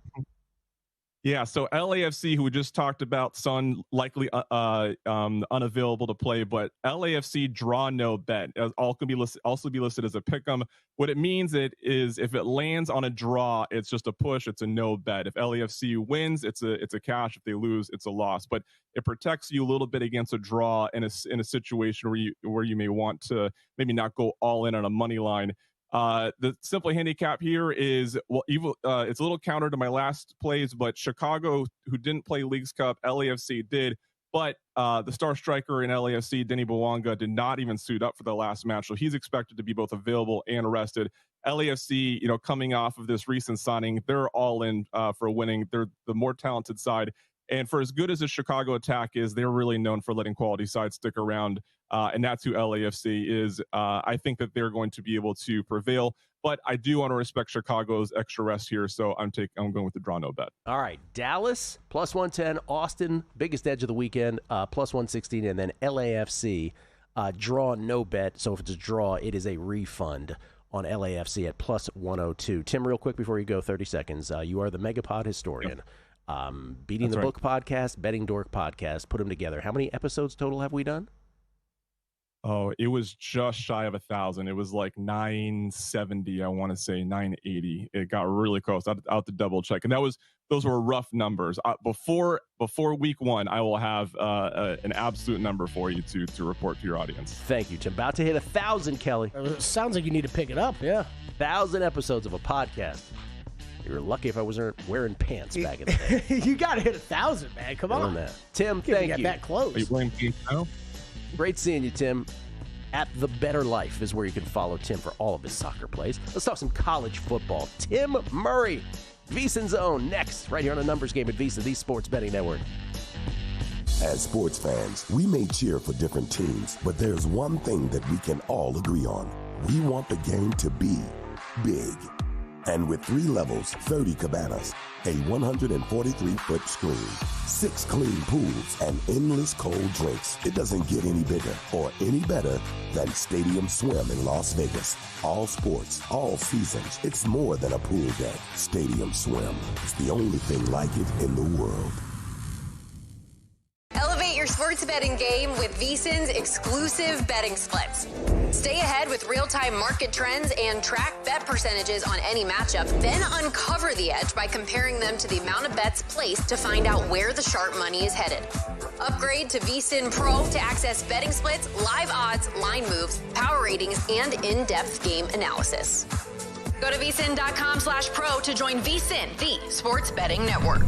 Yeah, so LAFC, who we just talked about, Son likely unavailable to play, but LAFC draw no bet. All can be also be listed as a pick'em. What it means is if it lands on a draw, it's just a push. It's a no bet. If LAFC wins, it's a cash. If they lose, it's a loss. But it protects you a little bit against a draw in a situation where you may want to maybe not go all in on a money line. The simple handicap here is, it's a little counter to my last plays, but Chicago, who didn't play Leagues Cup, LAFC did, but the star striker in LAFC, Denny Bouanga, did not even suit up for the last match, so he's expected to be both available and rested. LAFC, coming off of this recent signing, they're all in for winning. They're the more talented side. And for as good as the Chicago attack is, they're really known for letting quality sides stick around. And that's who LAFC is. I think that they're going to be able to prevail. But I do want to respect Chicago's extra rest here. So I'm going with the draw no bet. All right. Dallas, plus 110. Austin, biggest edge of the weekend, plus 116. And then LAFC, draw no bet. So if it's a draw, it is a refund on LAFC at plus 102. Tim, real quick before you go, 30 seconds. You are the Megapod historian. Beating the Book podcast, Betting Dork podcast, put them together. How many episodes total have we done? Oh, it was just shy of 1,000. It was like 970, I want to say 980. It got really close. Out to double check, and those were rough numbers. Before week one, I will have an absolute number for you to report to your audience. Thank you, Tim. About to hit 1,000, Kelly. Sounds like you need to pick it up. Yeah, 1,000 episodes of a podcast. You're lucky if I wasn't wearing pants back in the day. You got to hit 1,000, man. Come on, Tim. Thank you. That close. Are you wearing pants now? Great seeing you, Tim. At The Better Life is where you can follow Tim for all of his soccer plays. Let's talk some college football. Tim Murray, VSiN's own, next, right here on the Numbers Game at VSiN, the Sports Betting Network. As sports fans, we may cheer for different teams, but there's one thing that we can all agree on. We want the game to be big. And with 3 levels, 30 cabanas, a 143-foot screen, 6 clean pools, and endless cold drinks, it doesn't get any bigger or any better than Stadium Swim in Las Vegas. All sports, all seasons. It's more than a pool deck. Stadium Swim. It's the only thing like it in the world. Elevate your sports betting game with VSiN's exclusive betting splits. Stay ahead with real-time market trends and track bet percentages on any matchup, then uncover the edge by comparing them to the amount of bets placed to find out where the sharp money is headed. Upgrade to VSiN Pro to access betting splits, live odds, line moves, power ratings, and in-depth game analysis. Go to vsin.com/pro to join VSiN, the sports betting network.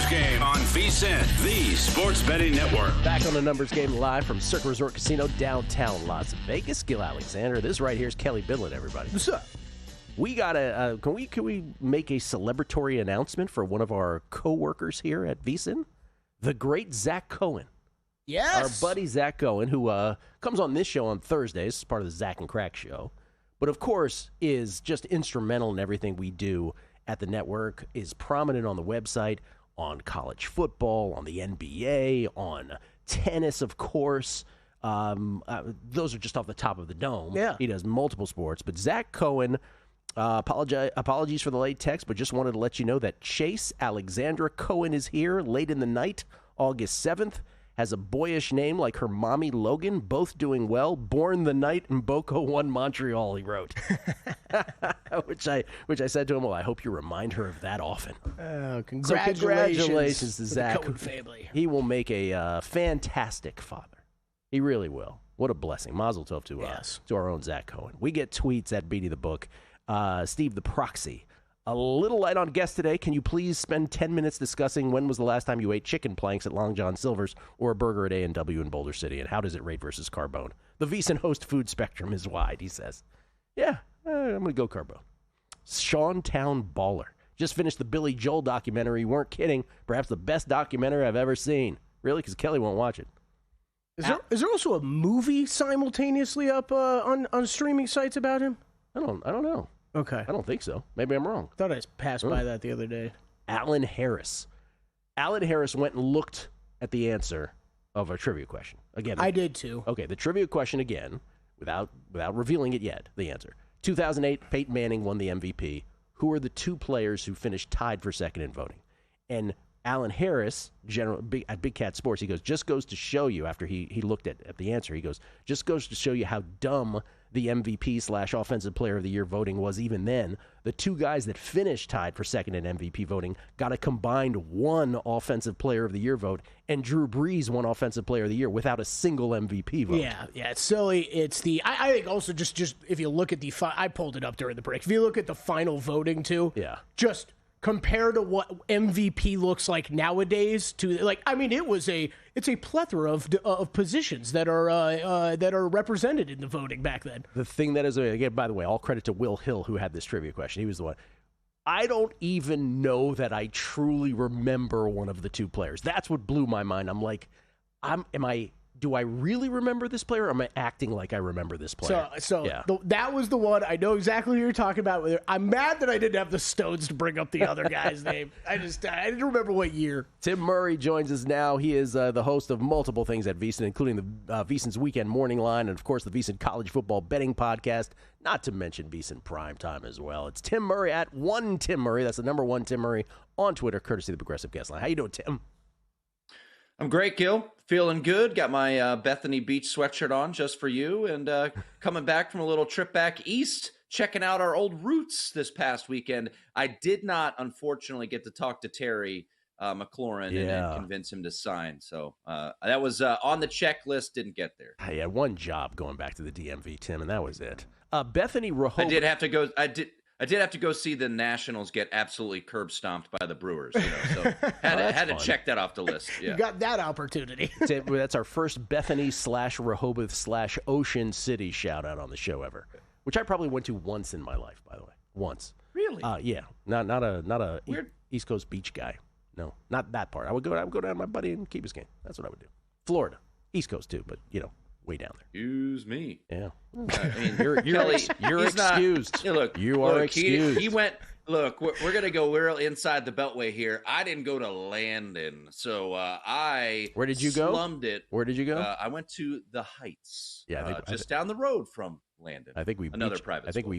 Game on VSiN, the sports betting network. Back on the Numbers Game live from Circa Resort Casino, downtown Las Vegas. Gil Alexander. This right here is Kelly Billett, everybody. What's up? We got a. Can we make a celebratory announcement for one of our co-workers here at VSiN? The great Zach Cohen. Yes. Our buddy Zach Cohen, who comes on this show on Thursdays, as part of the Zach and Crack show, but of course is just instrumental in everything we do at the network, is prominent on the website, on college football, on the NBA, on tennis, of course. Those are just off the top of the dome. Yeah. He does multiple sports. But Zach Cohen, apologies for the late text, but just wanted to let you know that Chase Alexandra Cohen is here late in the night, August 7th. Has a boyish name like her mommy Logan, both doing well. Born the night in Boca won Montreal, he wrote. which I said to him, well, I hope you remind her of that often. Congratulations, Congratulations to Zach. The Cohen family. He will make a fantastic father. He really will. What a blessing. Mazel tov to our own Zach Cohen. We get tweets at Beatty the Book. Steve the Proxy. A little light on guests today. Can you please spend 10 minutes discussing when was the last time you ate chicken planks at Long John Silver's or a burger at A&W in Boulder City, and how does it rate versus Carbone? The VSiN host food spectrum is wide, he says. Yeah, I'm going to go Carbone. Sean Town Baller. Just finished the Billy Joel documentary. You weren't kidding. Perhaps the best documentary I've ever seen. Really? Because Kelly won't watch it. Is there also a movie simultaneously up on streaming sites about him? I don't know. Okay. I don't think so. Maybe I'm wrong. I thought I passed by that the other day. Alan Harris. Alan Harris went and looked at the answer of a trivia question. Again, I did too. Okay, the trivia question again, without revealing it yet, the answer. 2008, Peyton Manning won the MVP. Who are the two players who finished tied for second in voting? And Alan Harris, at Big Cat Sports, he goes, just goes to show you, after he looked at the answer, he goes, just goes to show you how dumb the MVP/Offensive Player of the Year voting was even then. The two guys that finished tied for second in MVP voting got a combined one Offensive Player of the Year vote, and Drew Brees won Offensive Player of the Year without a single MVP vote. Yeah, it's silly. It's I think also just if you look at I pulled it up during the break. If you look at the final voting too, just compared to what MVP looks like nowadays, it's a plethora of positions that are represented in the voting back then. The thing that is, again, by the way, all credit to Will Hill, who had this trivia question. He was the one. I don't even know that I truly remember one of the two players. That's what blew my mind. I'm like, do I really remember this player, or am I acting like I remember this player? That was the one. I know exactly who you're talking about. I'm mad that I didn't have the stones to bring up the other guy's name. I didn't remember what year. Tim Murray joins us now. He is the host of multiple things at VSiN, including the VSiN's Weekend Morning Line and, of course, the VSiN College Football Betting Podcast, not to mention VSiN Primetime as well. It's Tim Murray at one Tim Murray. That's the number one Tim Murray on Twitter, courtesy of the Progressive Guest Line. How you doing, Tim? I'm great, Gil. Feeling good. Got my Bethany Beach sweatshirt on just for you, and coming back from a little trip back east, checking out our old roots this past weekend. I did not, unfortunately, get to talk to Terry McLaurin and convince him to sign. So that was on the checklist. Didn't get there. I had one job going back to the DMV, Tim, and that was it. Bethany Rehoboth. I did have to go see the Nationals get absolutely curb stomped by the Brewers. So had to check that off the list. Yeah. You got that opportunity. That's our first Bethany/Rehoboth/Ocean City shout out on the show ever, which I probably went to once in my life, by the way. Once. Really? Yeah. Not a weird East Coast beach guy. No, not that part. I would go down to my buddy in Key Biscayne. That's what I would do. Florida, East Coast too, but way down there. Excuse me. Yeah. I mean, you're excused. You are excused. He went, look, we're going to go real inside the Beltway here. I didn't go to Landon, so Where did you go? Slummed it. Where did you go? I went to the Heights. Yeah. Just down the road from Landon. I think we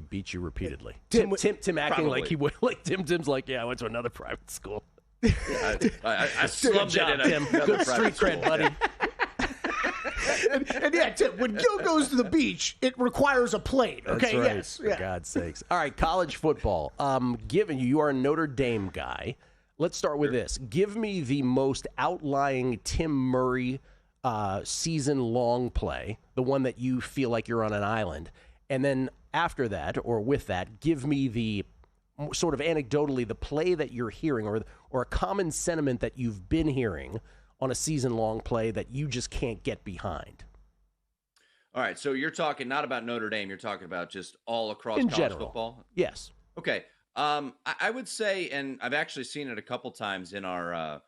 beat you repeatedly. Tim acting like he would. Like Tim's like, yeah, I went to another private school. I slummed it in another good private street cred, buddy. and yeah, Tim, when Gil goes to the beach, it requires a plane. Okay, that's right. Yes. For God's sakes. All right, college football. Given you are a Notre Dame guy, let's start with this. Give me the most outlying Tim Murray season-long play, the one that you feel like you're on an island, and then after that, or with that, give me the sort of anecdotally, the play that you're hearing or a common sentiment that you've been hearing on a season-long play that you just can't get behind? All right, so you're talking not about Notre Dame. You're talking about just all across In college general. football? Yes. Okay. I would say, and I've actually seen it a couple times in our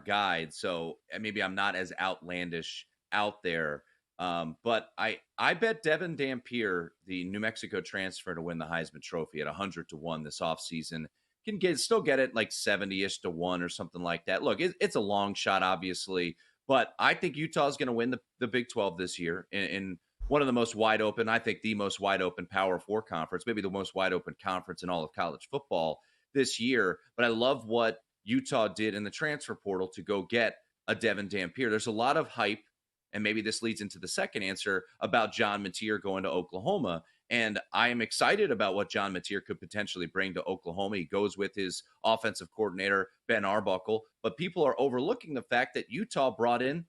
guide, so maybe I'm not as outlandish out there. But I bet Devin Dampier, the New Mexico transfer, to win the Heisman Trophy at 100-1 this offseason. Can still get it like 70-ish to 1 or something like that. Look, it's a long shot, obviously, but I think Utah is going to win the Big 12 this year in one of the most wide open, I think the most wide open Power 4 conference, maybe the most wide open conference in all of college football this year. But I love what Utah did in the transfer portal to go get a Devin Dampier. There's a lot of hype, and maybe this leads into the second answer, about John Mateer going to Oklahoma. And I am excited about what John Mateer could potentially bring to Oklahoma. He goes with his offensive coordinator, Ben Arbuckle. But people are overlooking the fact that Utah brought in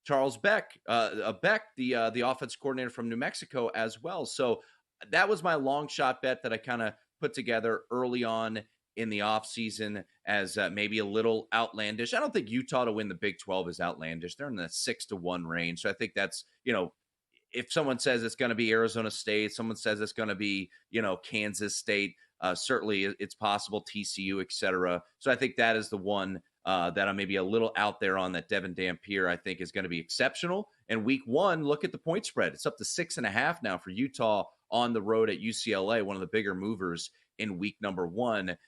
Charles Beck, the offense coordinator from New Mexico as well. So that was my long shot bet that I kind of put together early on in the offseason as maybe a little outlandish. I don't think Utah to win the Big 12 is outlandish. They're in the 6-1 range. So I think that's, if someone says it's going to be Arizona State, someone says it's going to be, Kansas State, certainly it's possible, TCU, et cetera. So I think that is the one that I'm maybe a little out there on, that Devin Dampier I think is going to be exceptional. And week 1, look at the point spread. It's up to 6.5 now for Utah on the road at UCLA, one of the bigger movers in week number 1.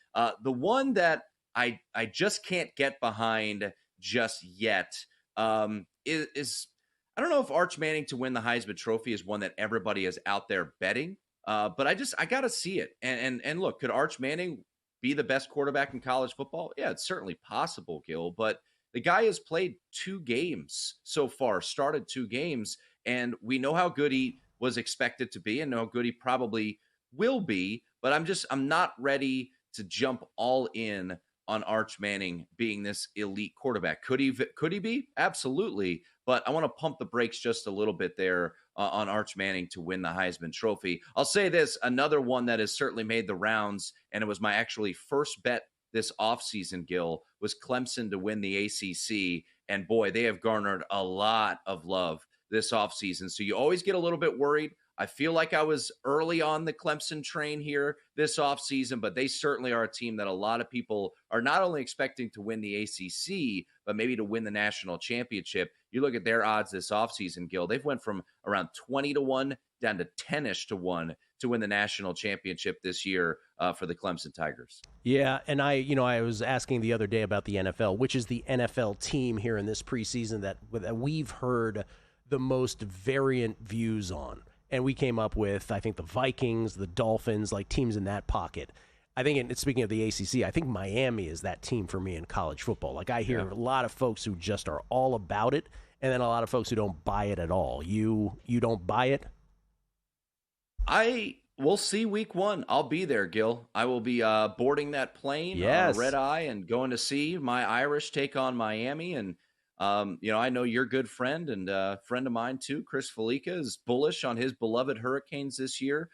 The one that I just can't get behind just yet is I don't know if Arch Manning to win the Heisman Trophy is one that everybody is out there betting, but I got to see it. And look, could Arch Manning be the best quarterback in college football? Yeah, it's certainly possible, Gil, but the guy has played 2 games so far, started 2 games, and we know how good he was expected to be and know how good he probably will be, but I'm not ready to jump all in on Arch Manning being this elite quarterback. Could he be? Absolutely. But I want to pump the brakes just a little bit there on Arch Manning to win the Heisman Trophy. I'll say this, another one that has certainly made the rounds, and it was my actually first bet this offseason, Gil, was Clemson to win the ACC. And boy, they have garnered a lot of love this offseason. So you always get a little bit worried. I feel like I was early on the Clemson train here this offseason, but they certainly are a team that a lot of people are not only expecting to win the ACC, but maybe to win the national championship. You look at their odds this offseason, Gil, they've went from around 20-1 down to 10-ish to 1 to win the national championship this year for the Clemson Tigers. Yeah, and I was asking the other day about the NFL, which is the NFL team here in this preseason that we've heard the most variant views on. And we came up with, I think, the Vikings, the Dolphins, like teams in that pocket. I think, speaking of the ACC, I think Miami is that team for me in college football. Like, I hear a lot of folks who just are all about it, and then a lot of folks who don't buy it at all. You don't buy it? We'll see week 1. I'll be there, Gil. I will be boarding that plane, red eye, and going to see my Irish take on Miami. And I know your good friend and friend of mine too, Chris Felica, is bullish on his beloved Hurricanes this year.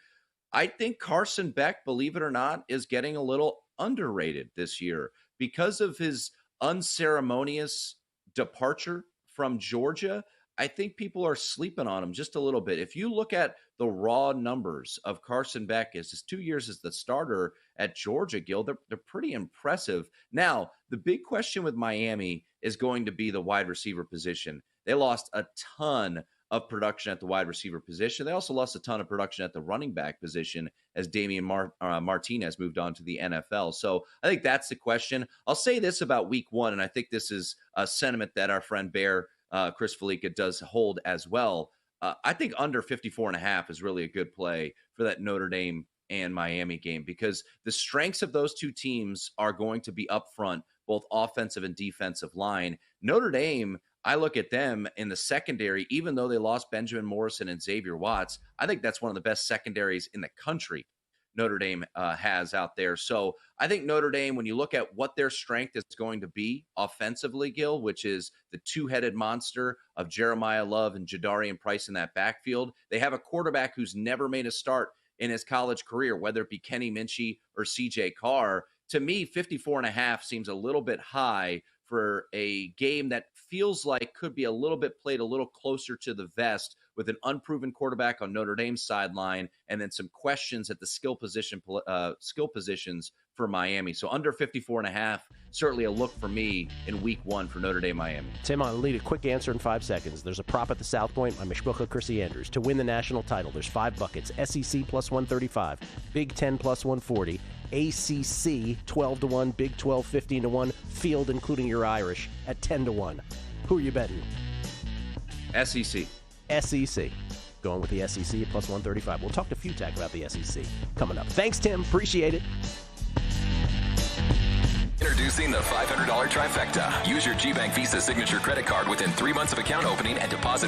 I think Carson Beck, believe it or not, is getting a little underrated this year because of his unceremonious departure from Georgia. I think people are sleeping on him just a little bit. If you look at the raw numbers of Carson Beck, his 2 years as the starter at Georgia, Gil, they're pretty impressive. Now, the big question with Miami is going to be the wide receiver position. They lost a ton of production at the wide receiver position. They also lost a ton of production at the running back position as Damian Martinez moved on to the NFL. So I think that's the question. I'll say this about week 1, and I think this is a sentiment that our friend Bear, Chris Felica, does hold as well. I think under 54.5 is really a good play for that Notre Dame and Miami game because the strengths of those two teams are going to be up front, both offensive and defensive line. Notre Dame, I look at them in the secondary, even though they lost Benjamin Morrison and Xavier Watts, I think that's one of the best secondaries in the country Notre Dame has out there. So I think Notre Dame, when you look at what their strength is going to be offensively, Gil, which is the two-headed monster of Jeremiah Love and Jadarian Price in that backfield, they have a quarterback who's never made a start in his college career, whether it be Kenny Minchey or CJ Carr. To me, 54.5 seems a little bit high for a game that feels like could be a little bit played a little closer to the vest, with an unproven quarterback on Notre Dame's sideline, and then some questions at the skill positions for Miami. So under 54.5, certainly a look for me in week 1 for Notre Dame Miami. Tim, I'll lead a quick answer in 5 seconds. There's a prop at the South Point, my mishpucha Chrissy Andrews. To win the national title, there's 5 buckets. SEC plus 135, Big 10 plus 140, ACC 12-1, Big 12 15-1, field including your Irish at 10-1. Who are you betting? SEC. SEC. Going with the SEC at plus 135. We'll talk to Futak about the SEC coming up. Thanks, Tim. Appreciate it. Introducing the $500 trifecta. Use your GBank Visa signature credit card within 3 months of account opening and deposit